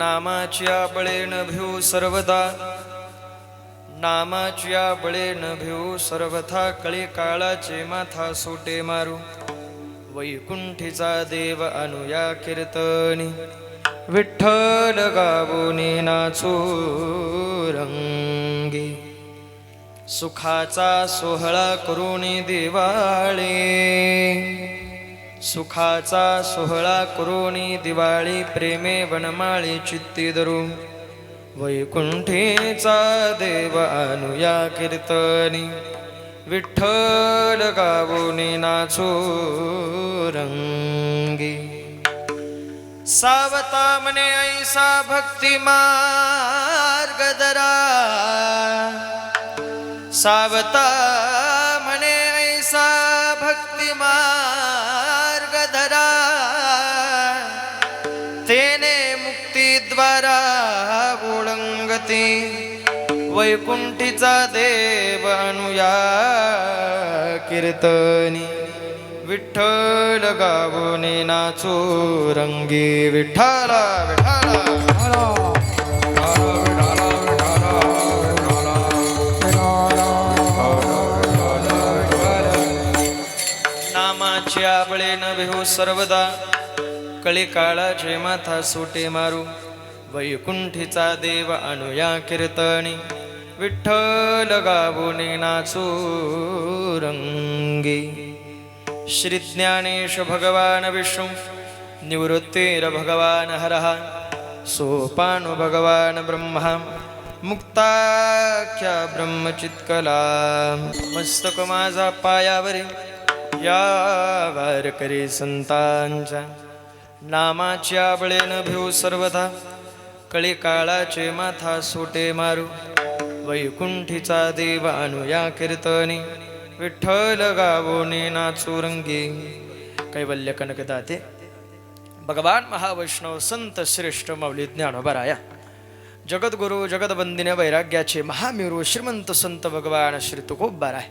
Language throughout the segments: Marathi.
नामाच्या बळेन भिऊ सर्वदा, नामाच्या बळेन भिऊ सर्वथा, कळी काळाचे माथा सोटे मारू, वैकुंठीचा देव अनुया कीर्तनी, विठ्ठल गावोनी नाचू रंगी, सुखाचा सोहळा करुणी दिवाळी, सुखाचा सोहळा करुणी दिवाळी, प्रेमे वनमाळी चित्ती धरू, वैकुंठीचा देव अनुया कीर्तनी, विठ्ठल गावोनी नाचू रंगी, सावता मने ऐसा भक्ती मार्ग दरा, सावता मने ऐसा भक्ती मार्ग धरा, तेने मुक्ती द्वारा ओळंगती, वैकुंठीचा देव अनुया कीर्तनी, विठ्ठल गावोनी नाचू रंगी, विठ्ठला विठ्ठला नामाच्या बळेन भिऊ सर्वदा, कळी काळाचे माथा सोटे मारू, वैकुंठीचा देव अनुया कीर्तनी, विठ्ठल गावोनी नाचू रंगी, श्री ज्ञानेश भगवान विष्णु, निवृत्तीर भगवान हरः, सोपानो भगवान ब्रह्मा, मुक्ताख्या ब्रह्मचित्कला, मस्तक माझा पायावरी, या वारकरी संतांच्या, नामाच्या बळेन भिऊ सर्वथा, कळी काळाचे माथा सोटे मारू, वैकुंठीचा देव अनुया कीर्तनी, विठ्ठल गावोनी नाचू रंगी. कैवल्य कनकदाते भगवान महावैष्णव संत श्रेष्ठ माऊली ज्ञानोबराया, जगद्गुरु जगदवंदिने वैराग्याचे महामेरू श्रीमंत संत भगवान श्री तुकोबाराय,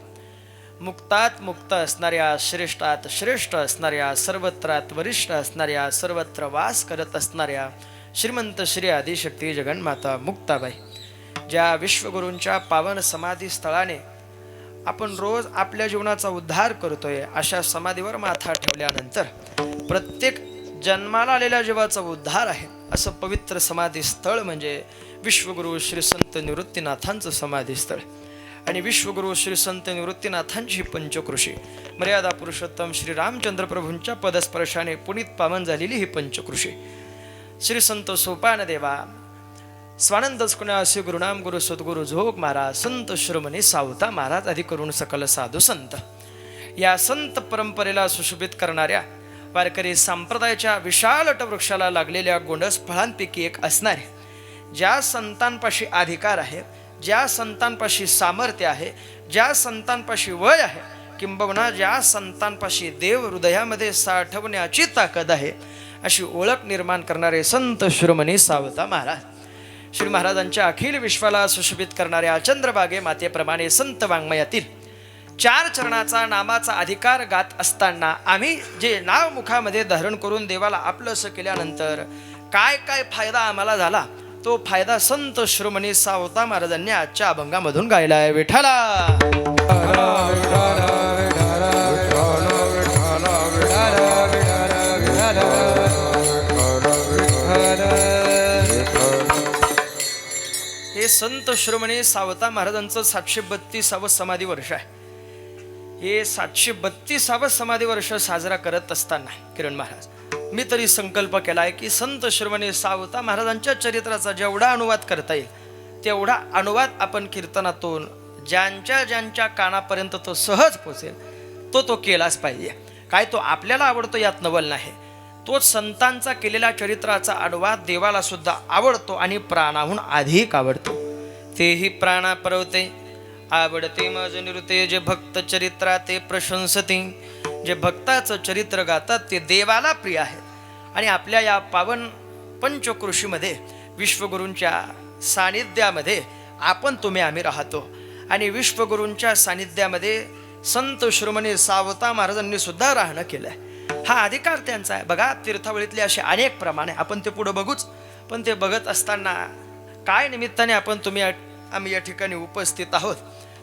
मुक्तात मुक्त असणाऱ्या, श्रेष्ठात श्रेष्ठ असणाऱ्या, सर्वत्रात वरिष्ठ असणाऱ्या, सर्वत्र वास करत असणाऱ्या श्रीमंत श्री आदिशक्ती जगन्माता मुक्ताबाई, ज्या विश्वगुरूंच्या पावन समाधी स्थळाने आपण रोज आपल्या जीवनाचा उद्धार करतोय, अशा समाधीवर माथा ठेवल्यानंतर प्रत्येक जन्माला आलेल्या जीवाचा उद्धार आहे, असं पवित्र समाधी स्थळ म्हणजे विश्वगुरू श्री संत निवृत्तीनाथांचं समाधी स्थळ. आणि विश्वगुरू श्री संत निवृत्तीनाथांची पंचकृषी, मर्यादा पुरुषोत्तम श्री रामचंद्र प्रभूंच्या पदस्पर्शाने पुनीत पावन झालेली ही पंचकृषी, श्री संत सोपान देवा स्वानंद श्री गुरुनाम गुरु सद्गुरु झोग महाराज, संत शिरोमणी सावता महाराज आदी करून सकल साधू संत, या संत परंपरेला सुशोभित करणाऱ्या वारकरी संप्रदायाच्या विशाल वटवृक्षाला लागलेल्या गोंडस फळांपैकी एक असणारे, ज्या संतांपाशी अधिकार आहे, ज्या संतांपाशी सामर्थ्य आहे, ज्या संतांपाशी वय आहे, किंबहुना ज्या संतांपाशी देव हृदयामध्ये साठवण्याची ताकद आहे, अशी ओळख निर्माण करणारे संत शिरोमणी सावता महाराज, श्री महाराजांच्या अखिल विश्वाला सुशोभित करणाऱ्या चंद्रभागे मातेप्रमाणे संत वाङ्मयातील 4 चरणाचा नामाचा अधिकार गात असताना आम्ही जे नाव मुखामध्ये धारण करून देवाला आपलंसं केल्यानंतर काय काय फायदा आम्हाला झाला, तो फायदा संत शिरोमणी सावता महाराजांनी आजच्या अभंगामधून गायला आहे. विठ्ठला संत शिरोमणी सावता महाराजांचं 732वं समाधी वर्ष आहे. हे 732वं समाधी वर्ष साजरा करत असताना किरण महाराज, मी तरी संकल्प केला आहे की संत शिरोमणी सावता महाराजांच्या चरित्राचा जेवढा अनुवाद करता येईल तेवढा अनुवाद आपण कीर्तनातून ज्यांच्या ज्यांच्या कानापर्यंत तो सहज पोचेल तो केलाच पाहिजे. काय तो आपल्याला आवडतो यात नवल नाही, तोच संतांचा केलेल्या चरित्राचा अनुवाद देवाला सुद्धा आवडतो आणि प्राणाहून अधिक आवडतो. तेही प्राणा परवते आवडते मज निरुते, जे भक्त चरित्रा ते प्रशंसते. जे भक्ताचं चरित्र गातात ते देवाला प्रिय आहे. आणि आपल्या या पावन पंचकृषीमध्ये विश्वगुरूंच्या सानिध्यामध्ये आपण तुम्ही आम्ही राहतो. आणि विश्वगुरूंच्या सानिध्यामध्ये संत शिरोमणी सावता महाराजांनी सुद्धा राहणं केलंय. हा अधिकार त्यांचा आहे. बघा, तीर्थावळीतले असे अनेक प्रमाणे आपण ते पुढे बघूच, पण ते बघत असताना काय निमित्ताने आपण तुम्ही आम्ही या ठिकाणी उपस्थित आहोत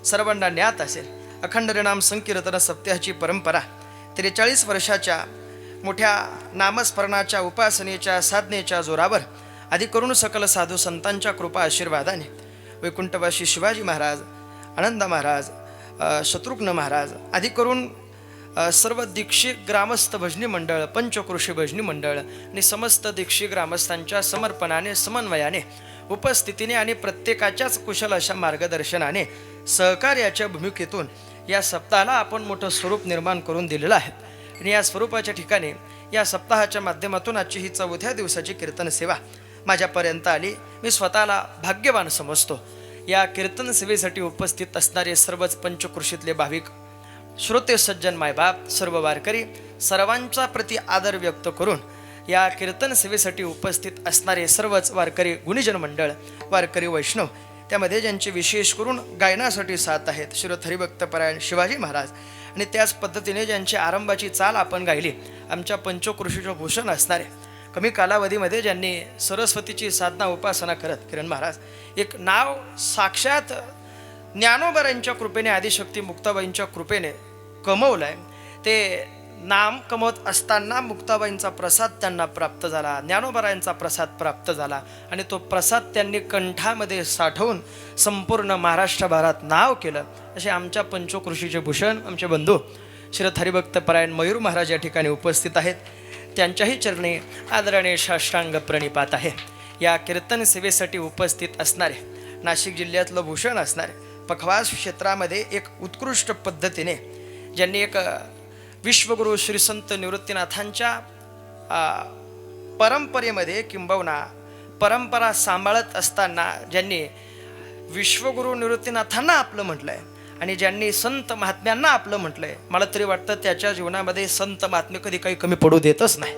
सर्वांना ज्ञात असेल. अखंड नाम संकीर्तन सप्ताहाची परंपरा 43 वर्षाच्या मोठ्या नामस्मरणाच्या उपासनेच्या साधनेच्या जोरावर आधी करून सकल साधू संतांच्या कृपा आशीर्वादाने वैकुंठवासी शिवाजी महाराज, आनंद महाराज, शत्रुघ्न महाराज आधी करून सर्व दीक्षित ग्रामस्थ भजनी मंडळ, पंचकृषी भजनी मंडळ आणि समस्त दीक्षित ग्रामस्थांच्या समर्पणाने, समन्वयाने, उपस्थितीने आणि प्रत्येकाच्याच कुशल अशा मार्गदर्शनाने, सहकार्याच्या भूमिकेतून या सप्ताहाला आपण मोठं स्वरूप निर्माण करून दिलेलं आहे. आणि या स्वरूपाच्या ठिकाणी या सप्ताहाच्या माध्यमातून आजची ही 4थ्या दिवसाची कीर्तन सेवा माझ्यापर्यंत आली. मी स्वतःला भाग्यवान समजतो. या कीर्तन सेवेसाठी उपस्थित असणारे सर्वच पंचकृषीतले भाविक, श्रोते, सज्जन, मायबाप, सर्व वारकरी, सर्वांचा प्रति आदर व्यक्त करून या कीर्तन सेवेसाठी उपस्थित असणारे सर्वच वारकरी गुणीजन मंडळ, वारकरी वैष्णव, त्यामध्ये ज्यांचे विशेष करून गायनासाठी साथ आहेत श्रीरथ हरिभक्तपरायण शिवाजी महाराज, आणि त्याच पद्धतीने ज्यांची आरंभाची चाल आपण गायली आमच्या पंचकृषीचं भूषण असणारे, कमी कालावधीमध्ये ज्यांनी सरस्वतीची साधना उपासना करत किरण महाराज एक नाव साक्षात ज्ञानोबरांच्या कृपेने, आदिशक्ती मुक्ताबाईंच्या कृपेने कमवलं आहे. ते नाम कमवत असताना मुक्ताबाईंचा प्रसाद त्यांना प्राप्त झाला, ज्ञानोबरायांचा प्रसाद प्राप्त झाला आणि तो प्रसाद त्यांनी कंठामध्ये साठवून संपूर्ण महाराष्ट्रभरात नाव केलं. असे आमच्या पंचकृषीचे भूषण आमचे बंधू श्रीरथ हरिभक्तपरायण मयूर महाराज या ठिकाणी उपस्थित आहेत. त्यांच्याही चरणी आदराने साष्टांग प्रणिपात आहे. या कीर्तन सेवेसाठी उपस्थित असणारे, नाशिक जिल्ह्यातलं भूषण असणारे, पखवाज क्षेत्रामध्ये एक उत्कृष्ट पद्धतीने ज्यांनी एक विश्वगुरू श्री संत निवृत्तीनाथांच्या परंपरेमध्ये किंबहुना परंपरा सांभाळत असताना ज्यांनी विश्वगुरू निवृत्तीनाथांना आपलं म्हटलं आहे आणि ज्यांनी संत महात्म्यांना आपलं म्हटलं आहे, मला तरी वाटतं त्याच्या जीवनामध्ये संत महात्मे कधी काही कमी पडू देतच नाही.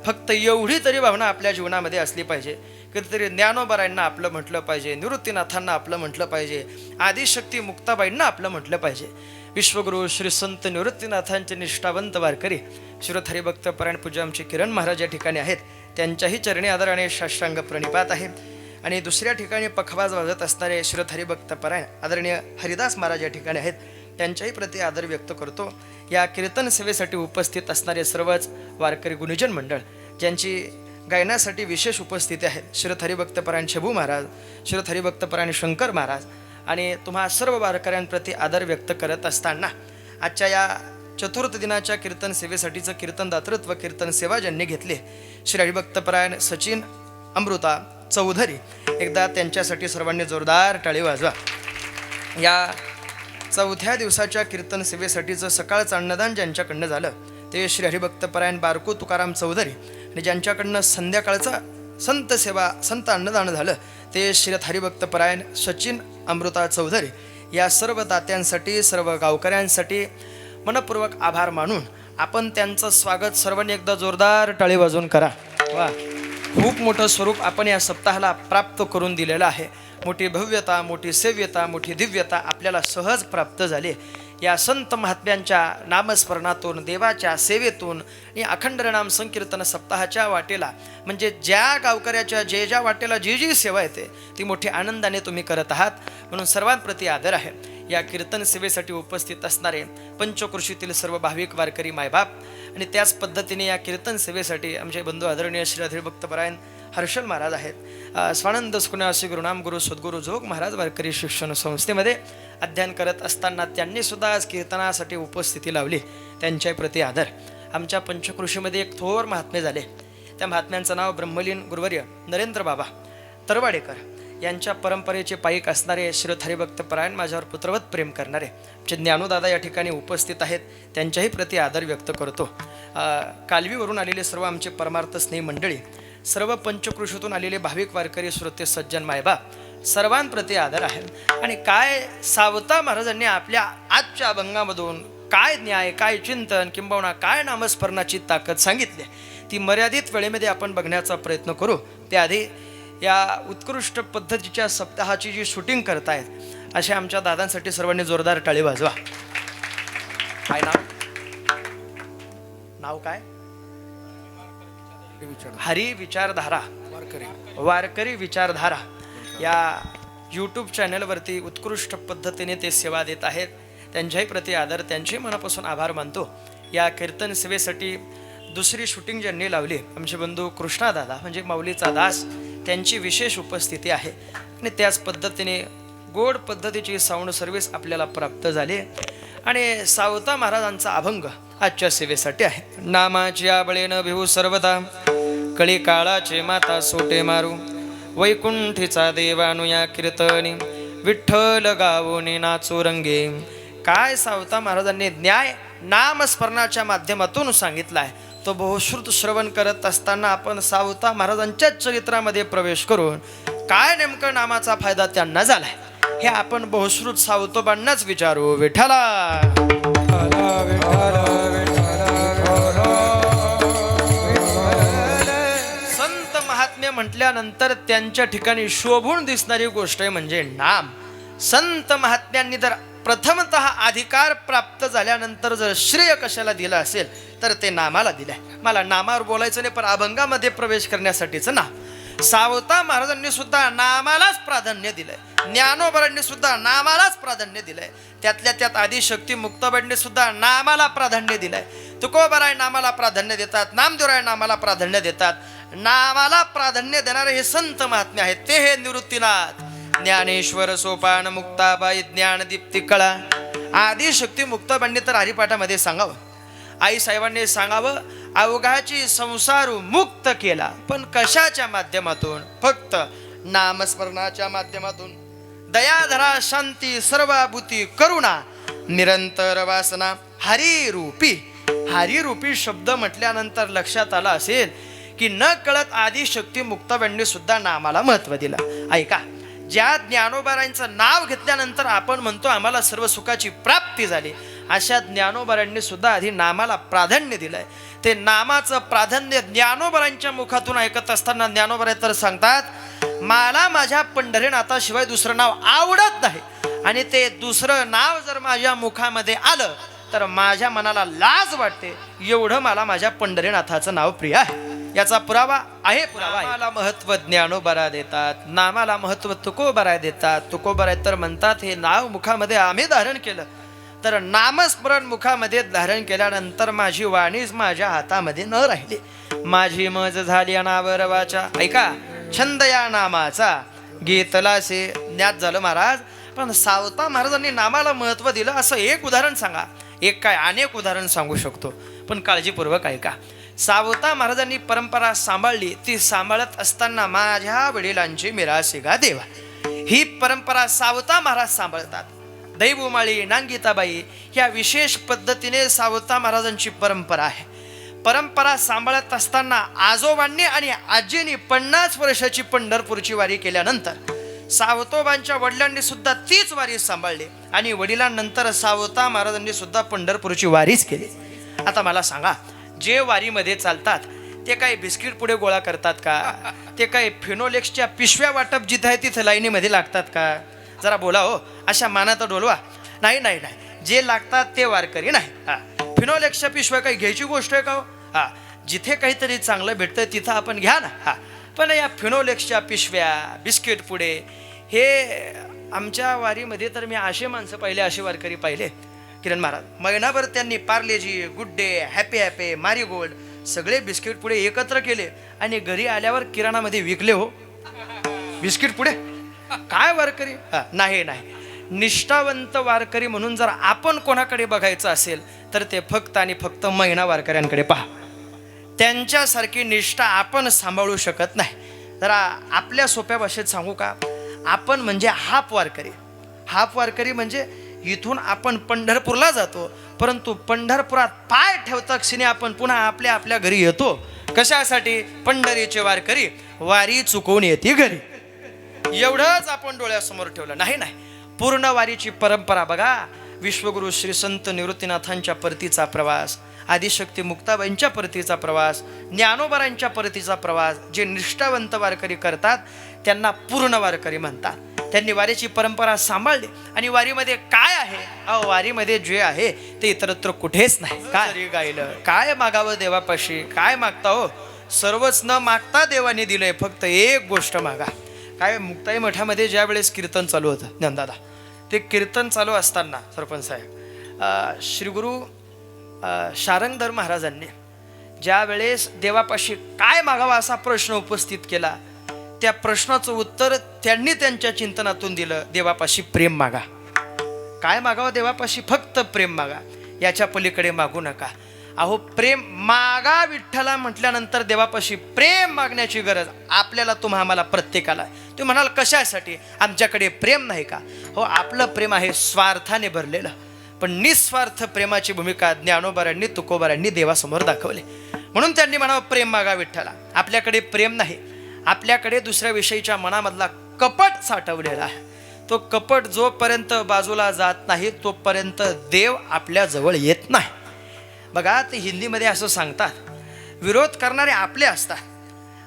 फक्त एवढी तरी भावना आपल्या जीवनामध्ये असली पाहिजे. कधीतरी ज्ञानोबरायांना आपलं म्हटलं पाहिजे, निवृत्तीनाथांना आपलं म्हटलं पाहिजे, आदिशक्ती मुक्ताबाईंना आपलं म्हटलं पाहिजे. विश्वगुरू श्री संत निवृत्तीनाथांचे निष्ठावंत वारकरी श्रीरथ हरिभक्तपरायण पूज्य आमचे किरण महाराज या ठिकाणी आहेत. त्यांच्याही चरणी आदराने साष्टांग प्रणिपात आहे. आणि दुसऱ्या ठिकाणी पखवाज वाजत असणारे श्रीरथ हरिभक्तपरायण आदरणीय हरिदास महाराज या ठिकाणी आहेत. त्यांच्याही प्रति आदर व्यक्त करतो. या कीर्तन सेवेसाठी उपस्थित असणारे सर्वच वारकरी गुणीजन मंडळ ज्यांची गायनासाठी विशेष उपस्थिती आहे, श्रीरथ हरिभक्तपरायण शंभू महाराज, श्रीरथ हरिभक्तपरायण शंकर महाराज, आणि तुम्हा सर्व वारकऱ्यांप्रती आदर व्यक्त करत असताना आजच्या या चतुर्थ दिनाच्या कीर्तन सेवेसाठीचं कीर्तन दातृत्व कीर्तन सेवा ज्यांनी घेतले श्री हरिभक्तपरायण सचिन अमृता चौधरी, एकदा त्यांच्यासाठी सर्वांनी जोरदार टाळी वाजवा. या 4थ्या दिवसाच्या कीर्तन सेवेसाठीचं सकाळचं अन्नदान ज्यांच्याकडनं झालं ते श्री हरिभक्तपरायण बारकू तुकाराम चौधरी, आणि ज्यांच्याकडनं संध्याकाळचा संत सेवा संत अन्नदान झालं ते श्रीरथ हरिभक्तपरायण सचिन अमृता चौधरी. या सर्व दात्यांसाठी, सर्व गावकऱ्यांसाठी मनपूर्वक आभार मानून आपण त्यांचं स्वागत सर्वांनी एकदा जोरदार टाळी वाजवून करा. वा, खूप मोठं स्वरूप आपण या सप्ताहाला प्राप्त करून दिलेलं आहे. मोठी भव्यता, मोठी सेव्यता, मोठी दिव्यता आपल्याला सहज प्राप्त झाली. या संत महात्म्यांच्या नामस्मरणातून, देवाच्या सेवेतून आणि अखंड नाम संकीर्तन सप्ताहाच्या वाटेला, म्हणजे ज्या गावकऱ्याच्या ज्या वाटेला जी जी सेवा येते ती मोठ्या आनंदाने तुम्ही करत आहात, म्हणून सर्वांप्रती आदर आहे. या कीर्तन सेवेसाठी उपस्थित असणारे पंचकृषीतील सर्व भाविक वारकरी मायबाप, आणि त्याच पद्धतीने या कीर्तन सेवेसाठी आमचे बंधू आदरणीय श्री हरिभक्तपरायण हर्षल महाराज आहेत. स्वानंद सुकन्यासी गुरुनाम गुरु सद्गुरू जोग महाराज वारकरी शिक्षण संस्थेमध्ये अध्ययन करत असताना त्यांनी सुद्धा आज कीर्तनासाठी उपस्थिती लावली. त्यांच्या प्रति आदर. आमच्या पंचकृषीमध्ये एक थोर महात्मे झाले. त्या महात्म्यांचं नाव ब्रह्मलीन गुरुवर्य नरेंद्र बाबा तरवाडेकर यांच्या परंपरेचे पाईक असणारे श्रीयुत हरिभक्त परायण, माझ्यावर पुत्रवत प्रेम करणारे आमचे ज्ञानोदादा या ठिकाणी उपस्थित आहेत. त्यांच्याही प्रति आदर व्यक्त करतो. कालवीवरून आलेले सर्व आमचे परमार्थ स्नेही मंडळी, सर्व पंचकृषीतून आलेले भाविक वारकरी श्रोते सज्जन मायबाप, सर्वांप्रती आदर आहे. आणि काय सावता महाराजांनी आपल्या आजच्या अभंगामधून काय न्याय, काय चिंतन, किंबहुना काय नामस्मरणाची ताकद सांगितली ती मर्यादित वेळेमध्ये आपण बघण्याचा प्रयत्न करू. त्याआधी या उत्कृष्ट पद्धतीच्या सप्ताहाची जी शूटिंग करतायत अशा आमच्या दादांसाठी सर्वांनी जोरदार टाळी वाजवा. काय नाव काय? हरी विचारधारा, वारकरी विचारधारा या यूट्यूब चॅनलवरती उत्कृष्ट पद्धतीने ते सेवा देत आहेत. त्यांच्याही प्रति आदर, त्यांचे मनापासून आभार मानतो. या कीर्तन सेवेसाठी दुसरी शूटिंग ज्यांनी लावली आमचे बंधू कृष्णादादा म्हणजे माऊलीचा दास, त्यांची विशेष उपस्थिती आहे. आणि त्याच पद्धतीने गोड पद्धतीची साऊंड सर्व्हिस आपल्याला प्राप्त झाली. आणि सावता महाराजांचा अभंग आजच्या सेवेसाठी आहे. नामाची आबळेन भिवू सर्वदा, कळी काळाचे माता सोटे मारू, वैकुंठीचा देवानु या कीर्तनी, विठ्ठल गावोनी नाचू रंगे. काय सावता महाराजांनी न्याय नामस्मरणाच्या माध्यमातून सांगितला आहे तो बहुश्रुत श्रवण करत असताना आपण सावता महाराजांच्या चरित्रामध्ये प्रवेश करून काय नेमकं नामाचा फायदा त्यांना झालाय हे आपण बहुश्रुत सावतोबांनाच विचारू. विठ्ठला संत महात्म्य म्हटल्यानंतर त्यांच्या ठिकाणी शोभून दिसणारी गोष्ट आहे म्हणजे नाम. संत महात्म्यांनी जर प्रथमतः अधिकार प्राप्त झाल्यानंतर जर श्रेय कशाला दिलं असेल तर ते नामाला दिलंय. मला नामावर बोलायचं नाही, पण अभंगामध्ये प्रवेश करण्यासाठीच नाम. सावता महाराजांनी सुद्धा नामालाच प्राधान्य दिलंय, ज्ञानोबांनी सुद्धा नामालाच प्राधान्य दिलंय, त्यातल्या त्यात आदिशक्ती मुक्ताबाईंनी सुद्धा नामाला प्राधान्य दिलंय. तुकोबाराय नामाला प्राधान्य देतात, नामदेवराय नामाला प्राधान्य देतात. नामाला प्राधान्य देणारे हे संत महात्मे आहेत. ते हे निवृत्तीनाथ, ज्ञानेश्वर, सोपान, मुक्ताबाई, ज्ञानदीप्ती, कळा, आदिशक्ती मुक्ताबाईंनी तर हरिपाठामध्ये सांगावं. आई साहेबांनी सांगावं, अवघाची संसार मुक्त केला, पण कशाच्या माध्यमातून? फक्त नामस्मरणाच्या माध्यमातून. दयाधरा, शांती, सर्वाभूती, करुणा, निरंतर वासना, हरिरूपी. हरिरूपी शब्द म्हटल्यानंतर लक्षात आलं असेल की न कळत आदिशक्ती मुक्ताबाईंनी सुद्धा नामाला महत्व दिलं. ऐका, ज्या ज्ञानोबारांचं नाव घेतल्यानंतर आपण म्हणतो आम्हाला सर्व सुखाची प्राप्ती झाली, अशा ज्ञानोबारांनी सुद्धा आधी नामाला प्राधान्य दिलंय. ते नामाचं प्राधान्य ज्ञानोबारांच्या मुखातून ऐकत असताना ज्ञानोबाराय तर सांगतात, मला माझ्या पंढरीनाथाशिवाय दुसरं नाव आवडत नाही, आणि ते दुसरं नाव जर माझ्या मुखामध्ये आलं तर माझ्या मनाला लाज वाटते. एवढं मला माझ्या पंढरीनाथाचं नाव प्रिय आहे. याचा पुरावा आहे. नामाला महत्व ज्ञानोबारा देतात, नामाला महत्व तुकोबाराय देतात. तुकोबाराय तर म्हणतात, हे नाव मुखामध्ये आम्ही धारण केलं तर नामस्मरण मुखामध्ये धारण केल्यानंतर माझी वाणीच माझ्या हातामध्ये न राहिली, माझी मज झाली अनावर वाचा. ऐका, छंद या नामाचा गीतलासे ज्ञात झालं महाराज. पण सावता महाराजांनी नामाला महत्व दिलं असं एक उदाहरण सांगा. एक काय, अनेक उदाहरण सांगू शकतो, पण काळजीपूर्वक ऐका. सावता महाराजांनी परंपरा सांभाळली. ती सांभाळत असताना माझ्या वडिलांची मिरासिगा देवा ही परंपरा सावता महाराज सांभाळतात. दैबुमाळी, नांगिताबाई ह्या विशेष पद्धतीने सावता महाराजांची परंपरा आहे. परंपरा सांभाळत असताना आजोबांनी आणि आजींनी 50 वर्षाची पंढरपूरची वारी केल्यानंतर सावतोबांच्या वडिलांनी सुद्धा तीच वारी सांभाळली, आणि वडिलांनंतर सावता महाराजांनी सुद्धा पंढरपूरची वारीच केली. आता मला सांगा, जे वारीमध्ये चालतात ते काही बिस्किट पुढे गोळा करतात का? ते काही फिनोलेक्सच्या पिशव्या वाटप जिथे आहे तिथे लाईनीमध्ये लागतात का? जरा बोला हो, अशा मानात डोलवा. नाही नाही नाही, जे लागतात ते वारकरी नाही. फिनोलेक्सच्या पिशव्या काही घ्यायची गोष्ट आहे का हो? जिथे काहीतरी चांगलं भेटतं तिथं आपण घ्या ना. पण या फिनोलेक्सच्या पिशव्या, बिस्किट पुढे, हे आमच्या वारीमध्ये तर मी असे माणसं पाहिले, असे वारकरी पाहिले. किरण महाराज महिनाभर त्यांनी Parle-G, good day, happy happy, marigold सगळे बिस्किट पुढे एकत्र केले आणि घरी आल्यावर किराणामध्ये विकले हो बिस्किट पुढे. काय वारकरी? नाही नाही, निष्ठावंत वारकरी म्हणून जर आपण कोणाकडे बघायचं असेल तर ते फक्त आणि फक्त महिना वारकऱ्यांकडे पहा. त्यांच्यासारखी निष्ठा आपण सांभाळू शकत नाही. जरा आपल्या सोप्या भाषेत सांगू का, आपण म्हणजे हाफ वारकरी. हाफ वारकरी म्हणजे इथून आपण पंढरपूरला जातो, परंतु पंढरपुरात पाय ठेवता क्षणी आपण पुन्हा आपल्या आपल्या घरी येतो. कशासाठी? पंढरीचे वारकरी वारी चुकवून येते घरी. एवढंच आपण डोळ्यासमोर ठेवलं. नाही नाही, पूर्ण वारीची परंपरा बघा. विश्वगुरु श्री संत निवृत्तीनाथांच्या परतीचा प्रवास, आदिशक्ती मुक्ताबाईंच्या परतीचा प्रवास, ज्ञानोबारांच्या परतीचा प्रवास, जे निष्ठावंत वारकरी करतात त्यांना पूर्ण वारकरी म्हणतात. त्यांनी वारीची परंपरा सांभाळली. आणि वारीमध्ये काय आहे? वारीमध्ये जे आहे ते इतरत्र कुठेच नाही. काय गायलं, काय मागावं देवापाशी? काय मागता हो? सर्वच न मागता देवाने दिलंय, फक्त एक गोष्ट मागा. काय मुक्ताई मठामध्ये ज्या वेळेस कीर्तन चालू होतं ज्ञानदादा, ते कीर्तन चालू असताना सरपंच साहेब श्रीगुरु शारंगधर महाराजांनी ज्या वेळेस देवापाशी काय मागावा असा प्रश्न उपस्थित केला, त्या प्रश्नाचं उत्तर त्यांनी त्यांच्या चिंतनातून दिलं. देवापाशी प्रेम मागा. काय मागावं देवापाशी? फक्त प्रेम मागा, याच्या पलीकडे मागू नका. अहो प्रेम मागा विठ्ठला म्हटल्यानंतर देवापाशी प्रेम मागण्याची गरज आपल्याला, आम्हाला प्रत्येकाला. तुम्ही म्हणाल कशासाठी? आमच्याकडे प्रेम नाही का? हो, आपलं प्रेम आहे स्वार्थाने भरलेलं, पण निस्वार्थ प्रेमाची भूमिका ज्ञानोबारांनी तुकोबारांनी देवासमोर दाखवली. म्हणून त्यांनी म्हणावं प्रेम मागा विठ्ठला. आपल्याकडे प्रेम नाही, आपल्याकडे दुसऱ्या विषयीच्या मनामधला कपट साठवलेला आहे. तो कपट जोपर्यंत बाजूला जात नाही तोपर्यंत देव आपल्या जवळ येत नाही. बघा, ते हिंदीमध्ये असं सांगतात, विरोध करणारे आपले असतात,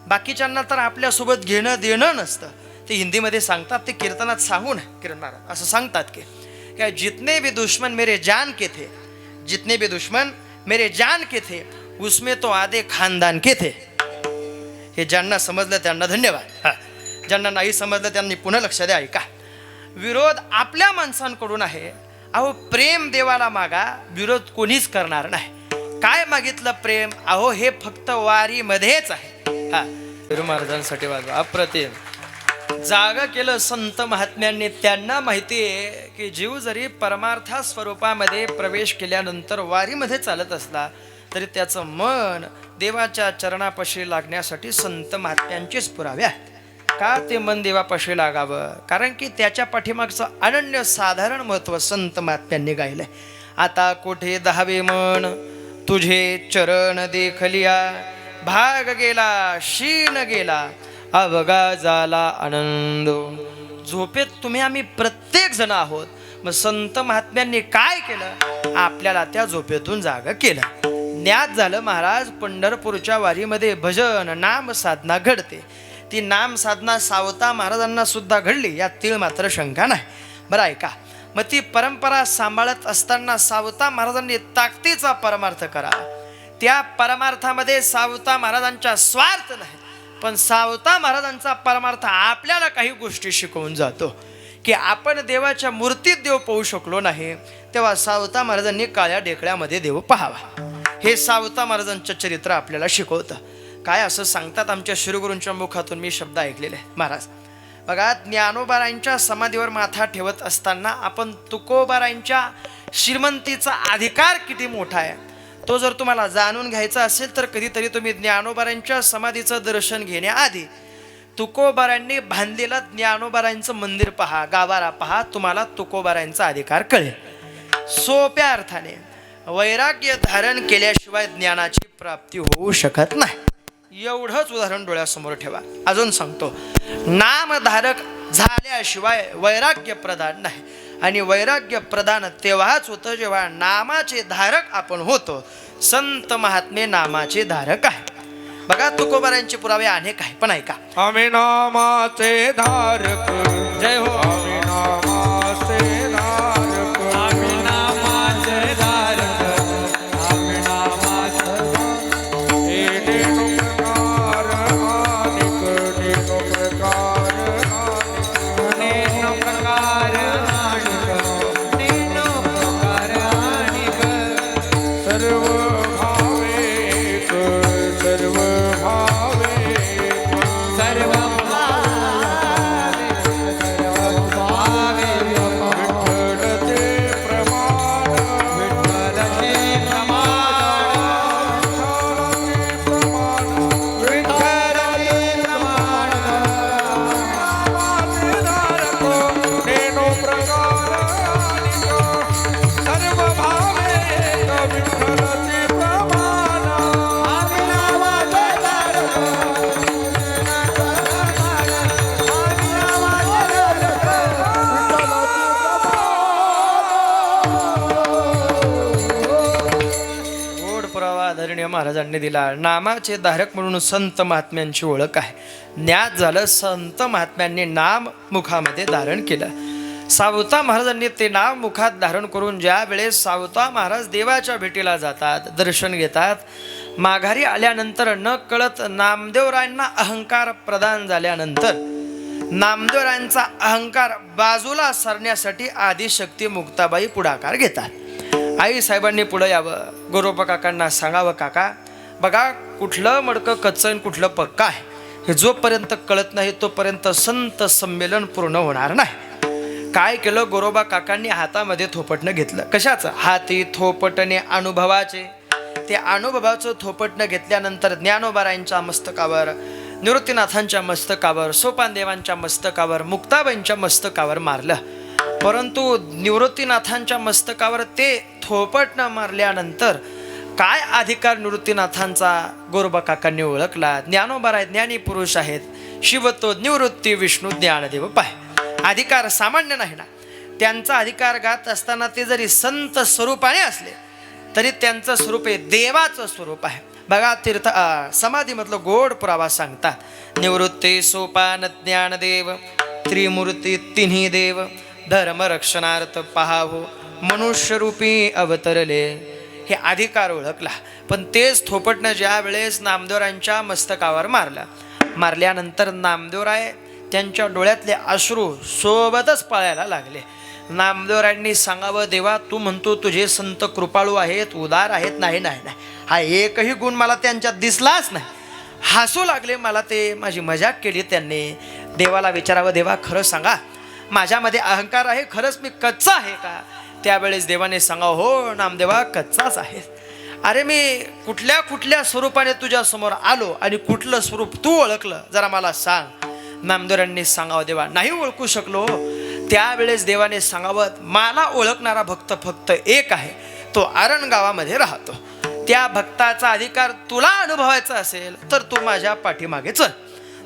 बाकीच्यांना तर आपल्यासोबत घेणं देणं नसतं. ते हिंदीमध्ये सांगतात, ते कीर्तनात सांगून किरण महाराज असं सांगतात की क्या जितने भी दुश्मन मेरे जान के थे, जितने भी दुश्मन मेरे जान के थे, उसमें तो आधे खानदान के थे. हे ज्यांना समजलं त्यांना धन्यवाद. ज्यांना नाही समजलं त्यांनी पुन्हा लक्ष द्या. ऐका, विरोध आपल्या माणसांकडून आहे. अहो प्रेम देवाला मागा, विरोध कोणीच करणार नाही. काय मागितलं प्रेम? अहो हे फक्त वारीमध्येच आहे. गुरु महाराजांसाठी वाजवा. अप्रतिम जागा केलं संत महात्म्यांनी. त्यांना माहिती आहे की जीव जरी परमार्था स्वरूपामध्ये प्रवेश केल्यानंतर वारीमध्ये चालत असला तरी त्याचं मन देवाच्या चरणापाशी लागण्यासाठी संत महात्म्यांचेच पुरावे आहेत. का ते मन देवापाशी लागावं? कारण की त्याच्या पाठीमागचं अनन्य साधारण महत्त्व संत महात्म्यांनी गायलंय. आता कोठे दहावे मन तुझे चरण देखलिया, भाग गेला शीन गेला अवगा झाला आनंद. झोपेत तुम्ही आम्ही प्रत्येक जण आहोत. मग संत महात्म्यांनी काय केलं? आपल्याला त्या झोपेतून जागा केलं. ज्ञात झालं महाराज पंढरपूरच्या वारीमध्ये भजन नाम साधना घडते. ती नाम साधना सावता महाराजांना सुद्धा घडली, यात तीळ मात्र शंका नाही. बरं ऐका, मग ती परंपरा सांभाळत असताना सावता महाराजांनी ताकदीचा परमार्थ करा. त्या परमार्थामध्ये सावता महाराजांचा स्वार्थ नाही, पण सावता महाराजांचा परमार्थ आपल्याला काही गोष्टी शिकवून जातो. की आपण देवाच्या मूर्तीत देव पाहू शकलो नाही, तेव्हा सावता महाराजांनी काळ्या ढेकळ्यामध्ये देव पाहावा. हे सावता महाराजांचं चरित्र आपल्याला शिकवतं. काय असं सांगतात आमच्या श्रीगुरूंच्या मुखातून मी शब्द ऐकलेले आहे. महाराज बघा, ज्ञानोबारांच्या समाधीवर माथा ठेवत असताना आपण तुकोबारांच्या श्रीमंतीचा अधिकार किती मोठा आहे तो जर तुम्हाला जाणून घ्यायचा असेल तर कधीतरी तुम्ही ज्ञानोबारांच्या समाधीचं दर्शन घेण्याआधी तुकोबारांनी बांधलेलं ज्ञानोबारांचं मंदिर पहा, गाभारा पहा, तुम्हाला तुकोबारांचा अधिकार कळेल. सोप्या अर्थाने वैराग्य धारण केल्याशिवाय ज्ञानाची प्राप्ती होऊ शकत नाही. एवढंच उदाहरण डोळ्यासमोर ठेवा. अजून सांगतो, नामधारक झाल्याशिवाय वैराग्य प्रदान नाही. आणि वैराग्य प्रदान तेव्हाच होतं जेव्हा नामाचे धारक आपण होतो. संत महात्मे नामाचे धारक आहे. बघा, तुकोबारांचे पुरावे अनेक आहे, पण ऐका. आम्ही नामाचे धारक, जय हो. आम्ही नामाचे धारक, आम्ही नामाचे धारक, आम्ही नामाचे प्रकार अनेक, नेनो प्रकार सर्व भावे आदरणीय महाराजांनी दिला. नामाचे धारक म्हणून संत महात्म्यांची ओळख आहे. ज्ञात झालं संत महात्म्यांनी नाम मुखामध्ये धारण केलं. सावता महाराजांनी ते नाव मुखात धारण करून ज्या वेळेस सावता महाराज देवाच्या भेटीला जातात, दर्शन घेतात, माघारी आल्यानंतर न कळत नामदेवरायांना अहंकार प्रदान झाल्यानंतर नामदेवरायांचा अहंकार बाजूला सरण्यासाठी आदिशक्ती मुक्ताबाई पुढाकार घेतात. आई साहेबांनी पुढे यावं, गोरोबा काकांना सांगावं, काका बघा कुठलं मडकं कच्चं आणि कुठलं पक्का आहे हे जोपर्यंत कळत नाही तोपर्यंत संत संमेलन पूर्ण होणार नाही. काय केलं, गोरोबा काकांनी हातामध्ये थोपटणं घेतलं. कशाचं? हाती थोपटणे अनुभवाचे. ते अनुभवाचं थोपटणं घेतल्यानंतर ज्ञानोबारायांच्या मस्तकावर, निवृत्तीनाथांच्या मस्तकावर, सोपानदेवांच्या मस्तकावर, मुक्ताबाईंच्या मस्तकावर मारलं. परंतु निवृत्तीनाथांच्या मस्तकावर ते थोपटणं मारल्यानंतर काय अधिकार निवृत्तीनाथांचा गोरोबा काकांनी ओळखला. ज्ञानोबाराय ज्ञानी पुरुष आहेत, शिवतो निवृत्ती विष्णू ज्ञानदेव पाय. अधिकार सामान्य नाही ना. त्यांचा अधिकार गात असताना ते जरी संत स्वरूपाने असले तरी त्यांचं स्वरूप हे देवाचं स्वरूप आहे. बघा तीर्थ समाधीमधलं गोड पुरावा सांगतात. निवृत्ती सोपान ज्ञानदेव त्रिमूर्ती तिन्ही देव धर्मरक्षणार्थ पहावो मनुष्यरूपी अवतरले. हे अधिकार ओळखला. पण तेच थोपटणं ज्या वेळेस नामदेवरायांच्या मस्तकावर मारल्यानंतर नामदेवराय त्यांच्या डोळ्यातले अश्रू सोबतच पळायला लागले. नामदेवरायांनी सांगावं, देवा तू म्हणतो तुझे संत कृपाळू आहेत, उदार आहेत. नाही नाही नाही, हा एकही गुण मला त्यांच्यात दिसलाच नाही. हसू लागले. मला ते माझी मजाक केली त्यांनी. देवाला विचारावं, देवा खरं सांगा माझ्यामध्ये अहंकार आहे, खरंच मी कच्चा आहे का? त्यावेळेस देवाने सांगावं, हो नामदेवा कच्चाच आहे. अरे मी कुठल्या कुठल्या स्वरूपाने तुझ्या समोर आलो आणि कुठलं स्वरूप तू ओळखलं जरा मला सांग. नामदेवरांनी सांगावं, देवा नाही ओळखू शकलो. त्यावेळेस देवाने सांगावं, मला ओळखणारा भक्त फक्त एक आहे, तो आरण गावामध्ये राहतो. त्या भक्ताचा अधिकार तुला अनुभवायचा असेल तर तू माझ्या पाठीमागे चल.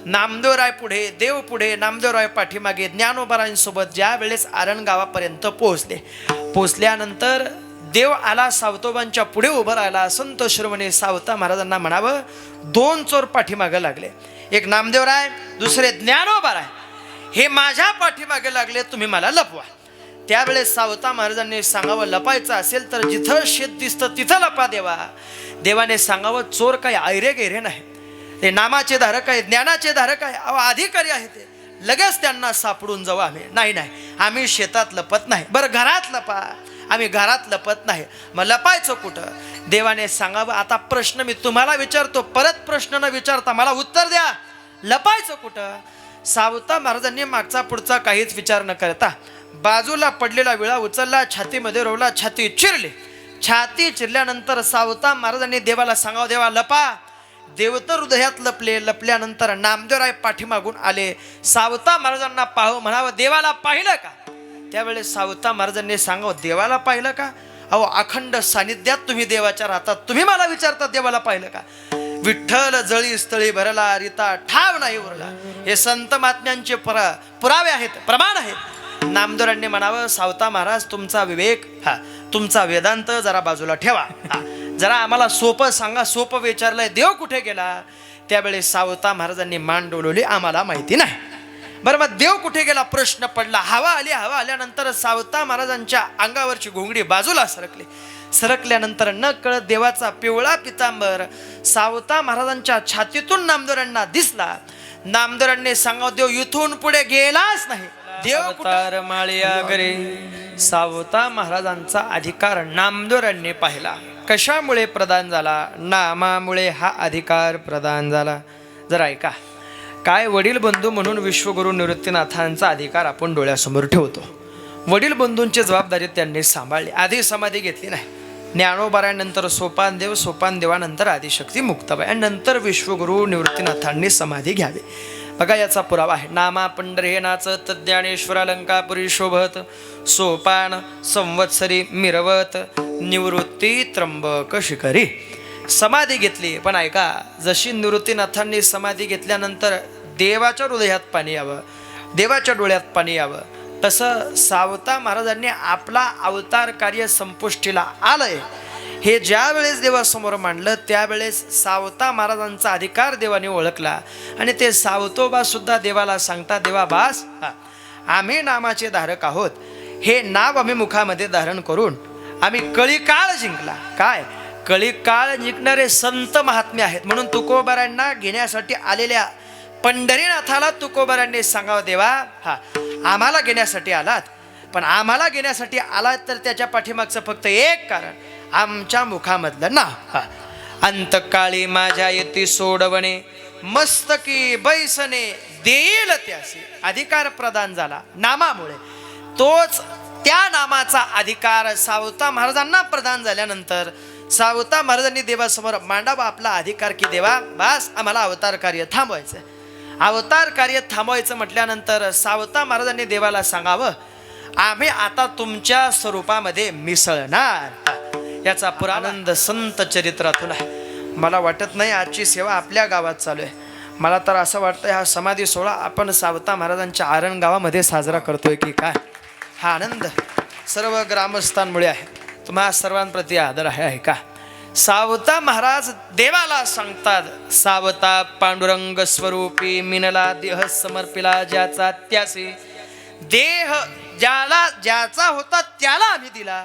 नामदेवराय पुढे, देव पुढे, नामदेवराय पाठीमागे. ज्ञानोबारायांसोबत ज्या वेळेस आरण गावापर्यंत पोहोचल्यानंतर देव आला, सावतोबांच्या पुढे उभं राहिला. संत शिरोमणी सावता महाराजांना म्हणावं, दोन चोर पाठीमागे लागले, एक नामदेवराय, दुसरे ज्ञानोबाराय. हे माझ्या पाठीमागे लागले, तुम्ही मला लपवा. त्यावेळेस सावता महाराजांनी सांगावं, लपायचं असेल तर जिथं शेत दिसतं तिथं लपा देवा. देवाने सांगावं, चोर काही ऐरे गेरे नाही, ते नामाचे धारक आहे, ज्ञानाचे धारक आहे, अधिकारी आहे, ते लगेच त्यांना सापडून जाऊ आम्ही. नाही नाही, आम्ही शेतात लपत नाही. बरं घरात लपा. आम्ही घरात लपत नाही. मग लपायचं कुठं? देवाने सांगावं, आता प्रश्न मी तुम्हाला विचारतो, परत प्रश्न न विचारता मला उत्तर द्या, लपायचं कुठं? सावता महाराजांनी मागचा पुढचा काहीच विचार न करता बाजूला पडलेला विळा उचलला, छातीमध्ये रोवला, छाती चिरली. छाती चिरल्यानंतर सावता महाराजांनी देवाला सांगावं, देवा लपा. देव तर हृदयात लपले. लपल्यानंतर नामदेवराय पाठीमागून आले. सावता महाराजांना पाहू म्हणावं, देवाला पाहिलं का? त्यावेळेस सावता महाराजांनी सांगावं, देवाला पाहिलं का? अहो अखंड सानिध्यात तुम्ही देवाच्या राहतात, तुम्ही मला विचारता देवाला पाहिलं का? विठ्ठल जळी स्थळी भरला, रीता ठाव नाही उरला. हे संत महात्म्यांचे पुरावे आहेत, प्रमाण आहेत. नामदेवरांनी म्हणावं, सावता महाराज तुमचा विवेक, तुमचा वेदांत जरा बाजूला ठेवा. जरा आम्हाला सोपं सांगा. सोपं विचारलंय, देव कुठे गेला? त्यावेळेस सावता महाराजांनी मान डोलवली, आम्हाला माहिती नाही. बरं मग देव कुठे गेला प्रश्न पडला. हवा आल्यानंतर सावता महाराजांच्या अंगावरची घोंगडी बाजूला सरकल्यानंतर न कळत देवाचा पिवळा पितांबर सावता महाराजांच्या छातीतून नामदेवरांना दिसला. नामदेवरांनी सांगावं, देव इथून पुढे गेलाच नाही. देव कुठे? माळिया घरी. सावता महाराजांचा अधिकार नामदेवरांनी पाहिला. कशामुळे प्रदान झाला? नामामुळे हा अधिकार प्रदान झाला. जरा ऐका, काय वडील बंधू म्हणून विश्वगुरु निवृत्तीनाथांचा अधिकार आपण डोळ्यासमोर ठेवतो. वडील बंधूंची जबाबदारी त्यांनी सांभाळली. आधी समाधी घेतली नाही. ज्ञानोबारानंतर सोपानदेव, सोपानदेवानंतर आदिशक्ती मुक्ताबाई आणि नंतर विश्वगुरु निवृत्तीनाथांनी समाधी घ्यावी. बघा याचा पुरावा आहे. नामा पंढरे नाचत ज्ञानेश्वर अलंकापुरी शोभत सोपान संवत्सरी मिरवत निवृत्ती त्र्यंबक शिखरी. समाधी घेतली. पण ऐका, जशी निवृत्तीनाथांनी समाधी घेतल्यानंतर देवाच्या हृदयात पाणी यावं, देवाच्या डोळ्यात पाणी यावं, तसं सावता महाराजांनी आपला अवतार कार्य संपुष्टीला आलंय हे ज्या वेळेस देवासमोर मांडलं त्यावेळेस सावता महाराजांचा अधिकार देवाने ओळखला आणि ते सावतोबा सुद्धा देवाला सांगतात, देवा बास आम्ही नामाचे धारक आहोत, हे नाव आम्ही मुखामध्ये धारण करून आम्ही कळीकाळ जिंकला. काय कळीकाळ जिंकणारे संत महात्मे आहेत म्हणून तुकोबारांना घेण्यासाठी आलेल्या पंढरीनाथाला तुकोबारांनी सांगावं, देवा आम्हाला घेण्यासाठी आलात, पण आम्हाला घेण्यासाठी आलात तर त्याच्या पाठीमागचं फक्त एक कारण, आमच्या मुखामधलं नाव. अंतकाळी माझ्या येती सोडवणे, मस्तकी बैसने देईल त्यासी. अधिकार प्रदान झाला नामामुळे. तोच त्या नामाचा अधिकार सावता महाराजांना प्रदान झाल्यानंतर सावता महाराजांनी देवासमोर मांडावा आपला अधिकार, की देवा बास आम्हाला अवतार कार्य थांबवायचं. अवतार कार्य थांबवायचं म्हटल्यानंतर सावता महाराजांनी देवाला सांगावं, आम्ही आता तुमच्या स्वरूपामध्ये मिसळणार. याचा पुरानंद संत चरित्रातून आहे. मला वाटत नाही आजची सेवा आपल्या गावात चालू आहे. मला तर असं वाटतं हा समाधी सोहळा आपण सावता महाराजांच्या आरण गावामध्ये साजरा करतोय की काय. हा आनंद सर्व ग्रामस्थांमुळे आहे. तुम्हा सर्वांप्रती आदर आहे का. सावता महाराज देवाला सांगतात, सावता पांडुरंग स्वरूपी मिनला देह समर्पिला ज्याचा त्यासी. देह ज्याचा होता त्याला आम्ही दिला,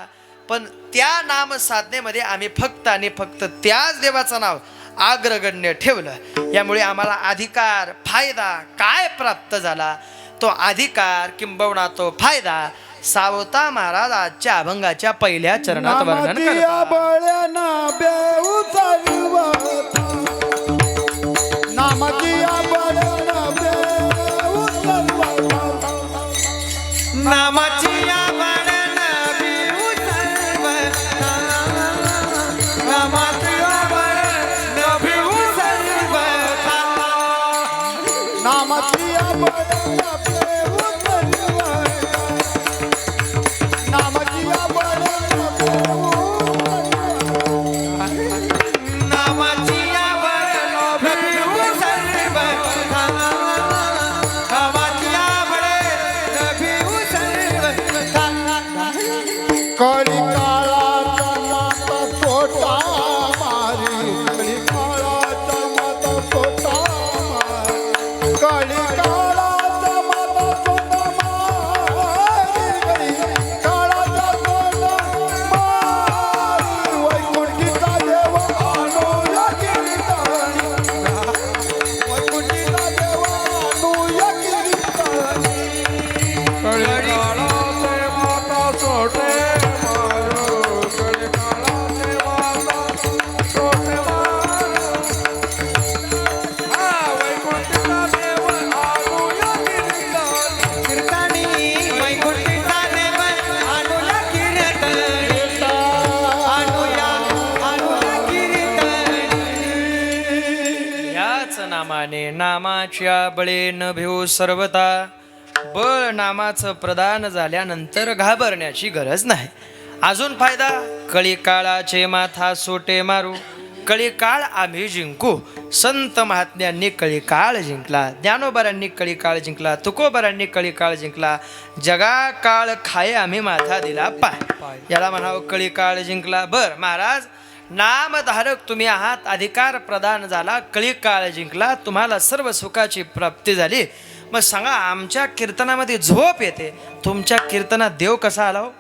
पण त्या नाम साधनेमध्ये आम्ही फक्त आणि फक्त त्याच देवाचं नाव अग्रगण्य ठेवलं. यामुळे आम्हाला अधिकार फायदा काय प्राप्त झाला, तो अधिकार किंबहुना तो फायदा सावता महाराज आजच्या अभंगाच्या पहिल्या चरणात वर्णन करतात. नामाच्या बळेन भिऊ सर्वता. बळ नामाचं प्रदान झाल्यानंतर घाबरण्याची गरज नाही. अजून फायदा, कळीकाळाचे माथा सोटे मारू. कळीकाळ आम्ही जिंकू. संत महात्म्यांनी कळीकाळ जिंकला, ज्ञानोबारांनी कळीकाळ जिंकला, तुकोबारांनी कळीकाळ जिंकला. जगा काळ खाये आम्ही माथा दिला पाय. याला म्हणावं कळीकाळ जिंकला. बर महाराज नामधारक तुम्ही आहात, अधिकार प्रदान झाला, कळीकाळ जिंकला, तुम्हाला सर्व सुखाची प्राप्ती झाली. मग सांगा आमच्या कीर्तनामध्ये झोप येते, तुमच्या कीर्तनात देव कसा आला हो?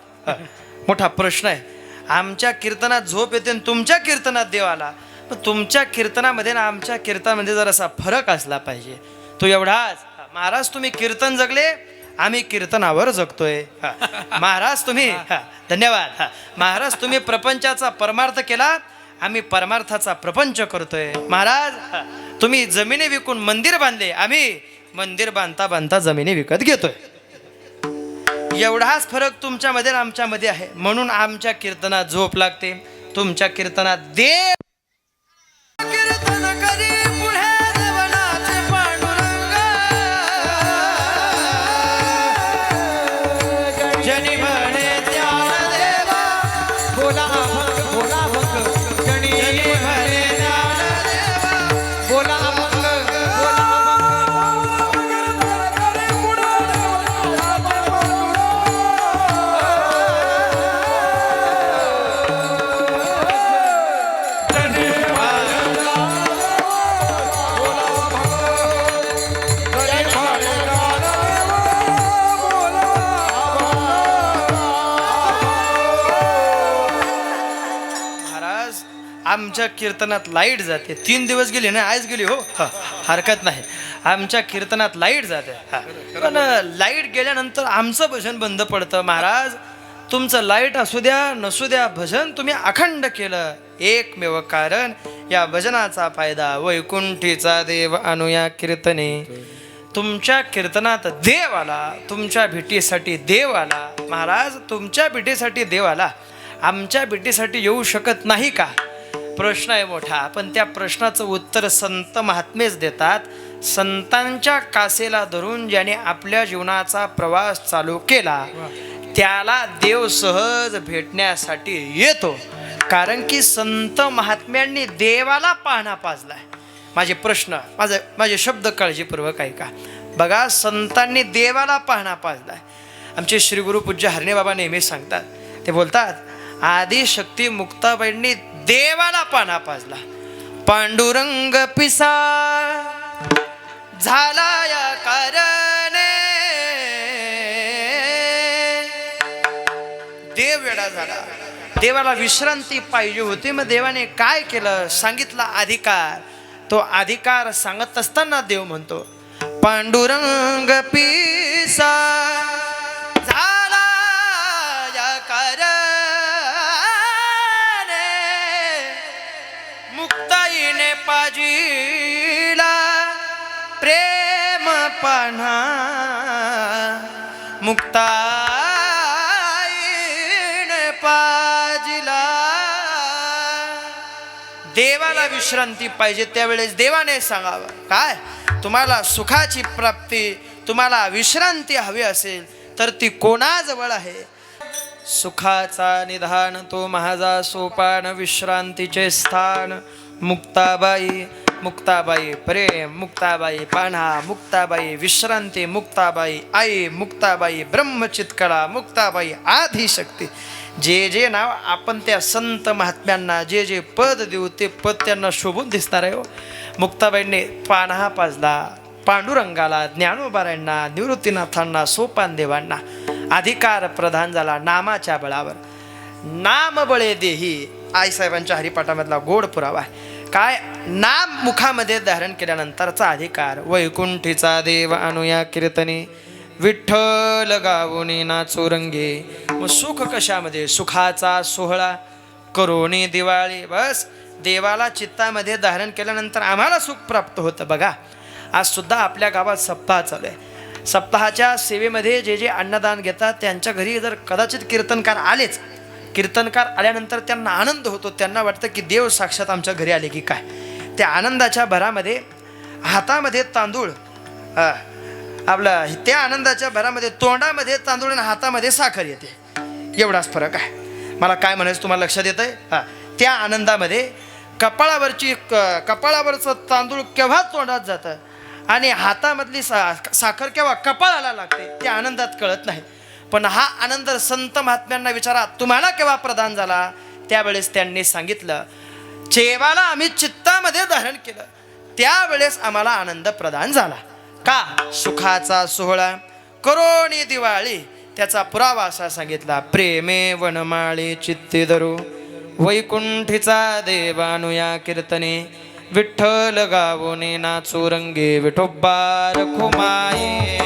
मोठा प्रश्न आहे. आमच्या कीर्तनात झोप येते आणि तुमच्या कीर्तनात देव आला. पण तुमच्या कीर्तनामध्ये ना आमच्या कीर्तनामध्ये जरासा फरक असला पाहिजे. तो एवढाच, महाराज तुम्ही कीर्तन जगले, आम्ही कीर्तनावर जगतोय. महाराज तुम्ही धन्यवाद. महाराज तुम्ही प्रपंचाचा परमार्थ केला, आम्ही परमार्थाचा प्रपंच करतोय. महाराज तुम्ही जमिनी विकून मंदिर बांधले, आम्ही मंदिर बांधता बांधता जमिनी विकत घेतोय. एवढाच फरक तुमच्यामध्ये आमच्यामध्ये आहे. म्हणून आमच्या कीर्तनात झोप लागते, तुमच्या कीर्तनात देव. कीर्तन करी पुढे देवनाचे पांडुरंग, जनी म्हणे ज्ञान देवा बोला बोला भक्त, जनी म्हणे ज्ञान देवा बोला आमच्या कीर्तनात लाईट जाते. 3 दिवस गेली ना, आज गेली हो, हरकत नाही. आमच्या कीर्तनात लाईट जाते. पण लाईट गेल्यानंतर आमचं भजन बंद पडतं. महाराज, तुमचं लाईट असू द्या नसू द्या, भजन तुम्ही अखंड केलं. एकमेव कारण या भजनाचा फायदा. वैकुंठीचा देव अनुया कीर्तने. तुमच्या कीर्तनात देव आला, तुमच्या भेटीसाठी देव आला. महाराज, तुमच्या भेटीसाठी देव आला, आमच्या भेटीसाठी येऊ शकत नाही का? प्रश्न आहे मोठा. पण त्या प्रश्नाचं उत्तर संत महात्मेच देतात. संतांच्या कासेला धरून ज्याने आपल्या जीवनाचा प्रवास चालू केला त्याला देव सहज भेटण्यासाठी येतो. कारण की संत महात्म्यांनी देवाला पाहणा पाजलाय. माझे शब्द काळजीपूर्वक ऐका. बघा, संतांनी देवाला पाहणा पाजलाय. आमचे श्री गुरु पूज्य हरणे बाबा नेहमी सांगतात, ते बोलतात, आदिशक्ती मुक्ताबाईंनी देवाला पाहणा पाजला. पांडुरंग पिसा झाला या कारणे. देव वेडा झाला. देवाला विश्रांती पाहिजे होती. मग देवाने काय केलं? सांगितला अधिकार. तो अधिकार सांगत असताना देव म्हणतो, पांडुरंग पिसा झाला या कारणे. मुक्ताईने पाजिला प्रेम पान्हा. मुक्ताईने पाजिला. देवाला विश्रांती पाहिजे त्यावेळेस देवाने सांगावं, काय तुम्हाला सुखाची प्राप्ती, तुम्हाला विश्रांती हवी असेल तर ती कोणाजवळ आहे? सुखाचा निधान तो माझा सोपान, विश्रांतीचे स्थान मुक्ताबाई. मुक्ताबाई प्रेम, मुक्ताबाई पान्हा, मुक्ताबाई विश्रांती, मुक्ताबाई आई, मुक्ताबाई ब्रह्मचितकळा, मुक्ताबाई आदिशक्ती. जे जे नाव आपण त्या संत महात्म्यांना जे जे पद देऊ ते पद त्यांना शोभून दिसणार आहे हो. मुक्ताबाईंनी पान्हा पाजला पांडुरंगाला, ज्ञानोबारायांना, निवृत्तीनाथांना, सोपान देवांना. अधिकार प्रधान झाला नामाच्या बळावर. नाम बळे देही आईसाहेबांच्या हरिपाठामधला गोड पुरावा आहे. काय? नाम मुखामध्ये धारण केल्यानंतरचा अधिकार. वैकुंठीचा देव अनुया कीर्तने. विठ्ठल गावोनी नाचो रंगे. मग सुख कशामध्ये? सुखाचा सोहळा करोनी दिवाळी. बस देवाला चित्तामध्ये धारण केल्यानंतर आम्हाला सुख प्राप्त होतं. बघा, आज सुद्धा आपल्या गावात सप्ताह चालू आहे. सप्ताहाच्या सेवेमध्ये जे जे अन्नदान घेतात त्यांच्या घरी जर कदाचित कीर्तनकार आलेच, कीर्तनकार आल्यानंतर त्यांना आनंद होतो. त्यांना वाटतं की देव साक्षात आमच्या घरी आले की काय. त्या आनंदाच्या भरामध्ये हातामध्ये तांदूळ, आपला त्या आनंदाच्या भरामध्ये तोंडामध्ये तांदूळ आणि हातामध्ये साखर येते. एवढाच फरक आहे. मला काय म्हणायचं तुम्हाला लक्षात येत आहे? त्या आनंदामध्ये कपाळावरचं तांदूळ केव्हा तोंडात जातं आणि हातामधली साखर केव्हा कपाळाला लागते त्या आनंदात कळत नाही. पण हा आनंद संत महात्म्यांना विचारा, तुम्हाला केव्हा प्रदान झाला? त्यावेळेस त्यांनी सांगितलं, जेवाला आम्ही चित्तामध्ये धारण केलं त्यावेळेस आम्हाला आनंद प्रदान झाला. का? सुखाचा सोहळा करोनी दिवाळी. त्याचा पुरावा असा सांगितला, प्रेमे वनमाळी चित्ती धरू. वैकुंठीचा देवानुया कीर्तने. विठ्ठल गावोने नाचू रंगे. विठोबा रखुमाई.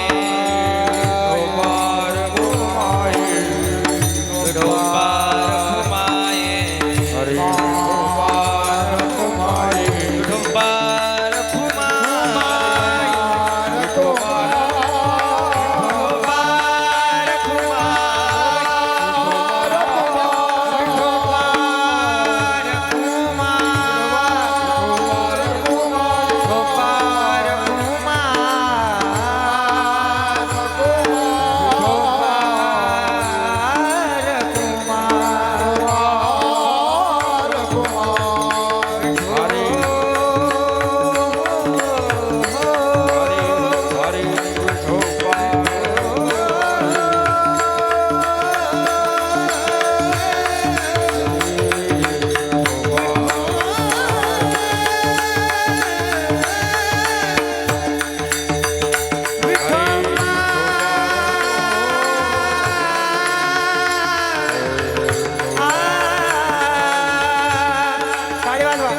टाळी वाजवा.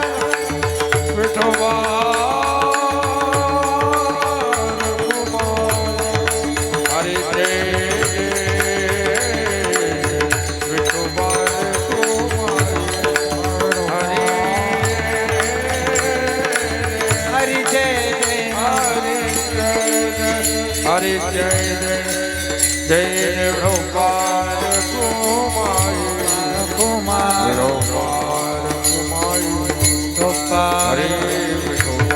विठोबा हरी जय विठोबा हरी जय जय हरी जय जय जय विठोबार कुमारी विठोबार कुमारी हरे विठोबा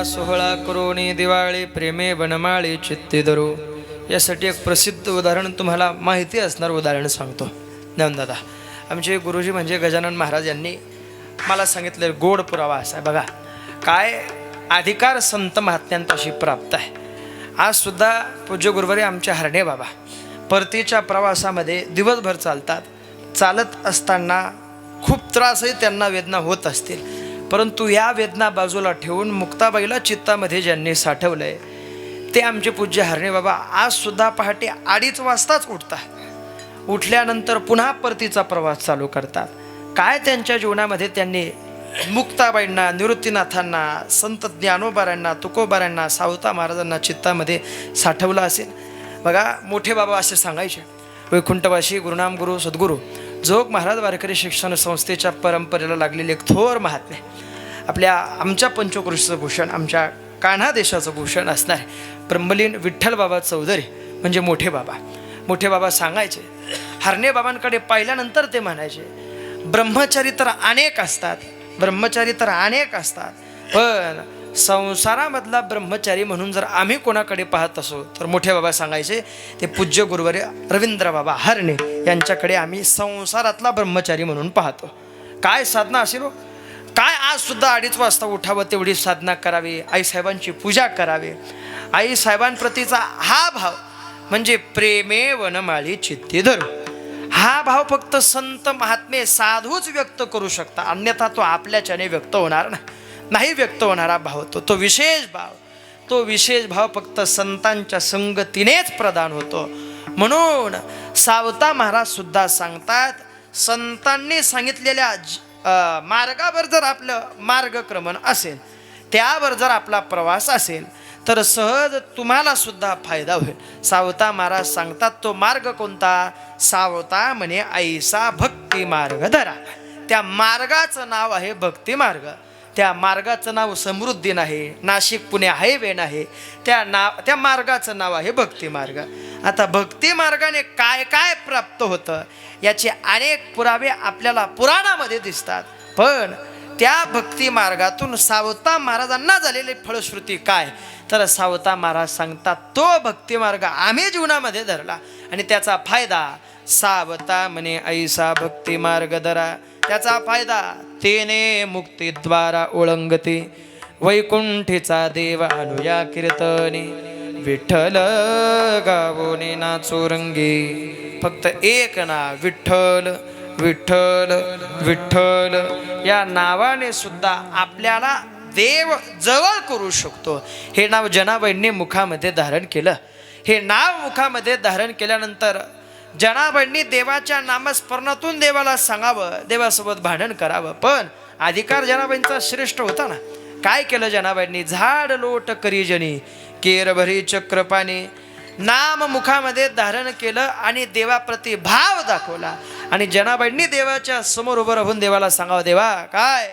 सोहळा करोनी दिवाळी प्रेमे वनमाळी चित्ती धरू. यासाठी एक प्रसिद्ध उदाहरण तुम्हाला माहिती असणार उदाहरण सांगतो. ज्ञानदादा आमचे गुरुजी म्हणजे गजानन महाराज यांनी मला सांगितलं गोड पुरावा असा आहे. बघा काय अधिकार संत महात्म्यांपाशी प्राप्त आहे. आज सुद्धा पूज्य गुरुवारी आमचे हरणे बाबा परतीच्या प्रवासामध्ये दिवसभर चालतात. चालत असताना खूप त्रासही त्यांना वेदना होत असतील, परंतु या वेदना बाजूला ठेवून मुक्ताबाईला चित्तामध्ये ज्यांनी साठवलंय ते आमचे पूज्य हरणे बाबा आज सुद्धा पहाटे 2:30 वाजताच उठतात. उठल्यानंतर पुन्हा परतीचा प्रवास चालू करतात. काय त्यांच्या जीवनामध्ये त्यांनी मुक्ताबाईंना, निवृत्तीनाथांना, संत ज्ञानोबारांना, तुकोबारांना, सावता महाराजांना चित्तामध्ये साठवलं असेल. बघा मोठे बाबा असे सांगायचे, वैकुंठवासी गुरुनाम गुरु सद्गुरू जोग महाराज वारकरी शिक्षण संस्थेच्या परंपरेला लागलेले एक थोर महात्मे, आमच्या पंचक्रोशीचं भूषण, आमच्या कान्हा देशाचं भूषण असणारे ब्रह्मलीन विठ्ठल बाबा चौधरी म्हणजे मोठे बाबा. मोठे बाबा सांगायचे, हरणे बाबांकडे पाहिल्यानंतर ते म्हणायचे, ब्रह्मचारी तर अनेक असतात, ब्रह्मचारी तर अनेक असतात, पण संसारामधला ब्रह्मचारी म्हणून जर आम्ही कोणाकडे पाहत असो तर मोठे बाबा सांगायचे ते पूज्य गुरुवारी रवींद्र बाबा हरणे यांच्याकडे आम्ही संसारातला ब्रह्मचारी म्हणून पाहतो. काय साधना असेल हो, काय आज सुद्धा 2:30 वाजता उठावं, तेवढी साधना करावी, आईसाहेबांची पूजा करावी. आईसाहेबांप्रतीचा हा भाव म्हणजे प्रेमे वनमाळी चित्ती धरू. हा भाव फक्त संत महात्मे साधूच व्यक्त करू शकता, अन्यथा तो आपल्याच्याने व्यक्त होणार नाही व्यक्त होणारा भाव तो विशेष भाव. तो विशेष भाव फक्त संतांच्या संगतीनेच प्रदान होतो. म्हणून सावता महाराज सुद्धा सांगतात, संतांनी सांगितलेल्या मार्गावर जर आपलं मार्गक्रमण असेल, त्यावर जर आपला प्रवास असेल तर सहज तुम्हाला सुद्धा फायदा होईल. सावता महाराज सांगतात तो मार्ग कोणता? सावता म्हणे ऐसा भक्ती मार्ग धरा. त्या मार्गाचं नाव आहे भक्ती मार्ग. त्या मार्गाचं नाव समृद्धी नाही, नाशिक पुणे हायवे नाही, त्या मार्गाचं नाव आहे भक्ती मार्ग. आता भक्ती मार्गाने काय काय प्राप्त होतं याचे अनेक पुरावे आपल्याला पुराणामध्ये दिसतात. पण त्या भक्ती मार्गातून सावता महाराजांना झालेली फलश्रुती काय? तर सावता महाराज सांगतात तो भक्ती मार्ग आम्ही जीवनामध्ये धरला आणि त्याचा फायदा सावता म्हणे ऐसा भक्ती मार्ग धरा. त्याचा फायदा तेने मुक्तीद्वारा ओळंगते, वैकुंठीचा देव अनुया कीर्तने, विठ्ठल गावोने नाचो रंगे. फक्त एक नाव विठ्ठल विठ्ठल विठ्ठल या नावाने सुद्धा आपल्याला देव जवळ करू शकतो. हे नाव जनाबाईंनी मुखामध्ये धारण केलं. हे नाव मुखामध्ये धारण केल्यानंतर जनाबाईंनी देवाच्या नामस्मरणातून देवाला सांगावं, देवासोबत भांडण करावं. पण अधिकार जनाबाईंचा श्रेष्ठ होता ना. काय केलं जनाबाईंनी? झाड लोट करी जनी केर भरी चक्रपाणी, नाम मुखामध्ये धारण केलं आणि देवाप्रती भाव दाखवला. आणि जनाबाईंनी देवाच्या समोर उभं राहून देवाला सांगावं, देवा काय